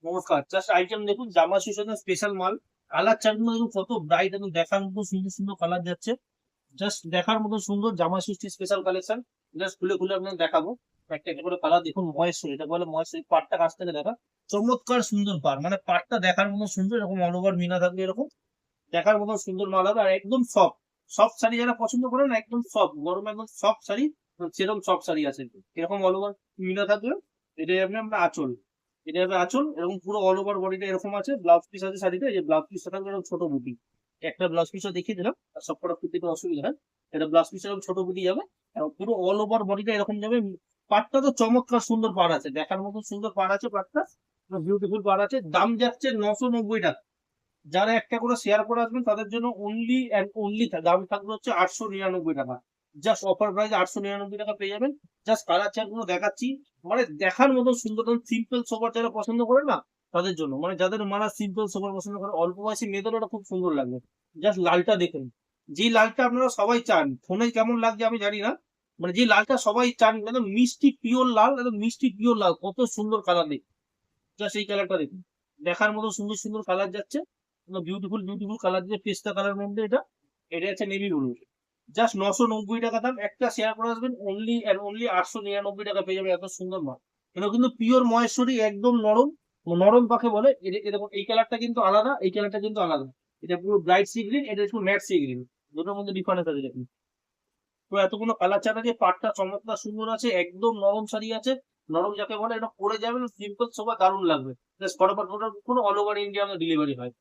নমস্কার। Just item দেখুন, জামা সেশনের স্পেশাল মাল। কালার চার্টগুলো দেখুন কত ব্রাইট এবং দেখার মতো সুন্দর সুন্দর কালার যাচ্ছে। জাস্ট দেখার মতো সুন্দর জামা ষষ্ঠী স্পেশাল কালেকশন। জাস্ট খুলে খুলে আপনাকে দেখাবো। একটা একটা করে কালার দেখুন, মহেশ্বরী, এটা বলে মহেশ্বরী। পাটটা কাছ থেকে দেখা চমৎকার সুন্দর পার, মানে পাটটা দেখার মতো সুন্দর, এরকম অল ওভার মিনা থাকবে, এরকম দেখার মতো সুন্দর মাল হবে। আর একদম সফট সফট শাড়ি যারা পছন্দ করে না, একদম সফট গরমে একদম সফট শাড়ি, সেরকম সফট শাড়ি আছে। এরকম অল ওভার মিনা থাকবে। এটাই আপনি আমরা আঁচল, এটা হবে আঁচল, এরকম পুরো অল ওভার বডিটা এরকম আছে। ব্লাউজ পিস আছে শাড়িতে, এই যে ব্লাউজ পিসটা থাকবে এরকম ছোট বুটি। একটা ব্লাউজ পিসও দেখিয়ে দিলাম, আর সব কটা কুর্তিতে অসুবিধা হয়। এটা ব্লাউজ পিস এরকম ছোট বুটি যাবে, এবং পুরো অল ওভার বডিটা এরকম যাবে। পাটটা তো চমৎকার সুন্দর পাড় আছে, দেখার মতো সুন্দর পাড় আছে পাটটা, বিউটিফুল পাড় আছে। দাম যাচ্ছে 990 টাকা। যারা একটা করে শেয়ার করে আসবেন তাদের জন্য অনলি অ্যান্ড অনলি দাম থাকবে হচ্ছে 899 টাকা। জাস্ট অফার প্রাইস 899 টাকা পেয়ে যাবেন। জাস্ট কালার চার্ট গুলো দেখাচ্ছি, মানে দেখার মতো সুন্দর। সিম্পল সোবার যারা পছন্দ করে না, তাদের জন্য, মানে যাদের মারা সিম্পল সোবার পছন্দ করে, অল্প বয়সী মেয়েদের ওটা খুব সুন্দর লাগবে। জাস্ট লালটা দেখুন, যে লালটা আপনারা সবাই চান। ফোনে কেমন লাগছে আমি জানি না, মানে যে লালটা সবাই চান, একদম মিষ্টি পিওর লাল, একদম মিষ্টি পিওর লাল, কত সুন্দর কালার দেখুন। জাস্ট এই কালারটা দেখুন, দেখার মতো সুন্দর সুন্দর কালার যাচ্ছে। বিউটিফুল বিউটিফুল কালার দিয়ে পেস্তা কালার মধ্যে এটা। এটা হচ্ছে নেভি ব্লু। জাস্ট 990 টাকা দাম। একটা শেয়ার করে আসবেন, অনলি অ্যান্ড অনলি 899 টাকা পেয়ে যাবে। এত সুন্দর মাল। এটা কিন্তু পিওর মহেশ্বরী, একদম নরম। নরম পাখে বলে। দেখুন এই কালারটা কিন্তু আলাদা, এই কালারটা কিন্তু আলাদা। এটা পুরো ব্রাইট সি গ্রিন, এটা একটু ম্যাট সি গ্রিন। দুটোর মধ্যে ডিফারেন্স আছে দেখুন। তো এতগুলো কালার চার্ট আছে, পাটটা চমৎকার সুন্দর আছে, একদম নরম শাড়ি আছে। নরম যাকে বলে, এটা পরে যাবেন সিম্পল সোফা, দারুণ লাগবে। জাস্ট ফটোফট কোনো অল ওভার ইন্ডিয়া ডেলিভারি হয়।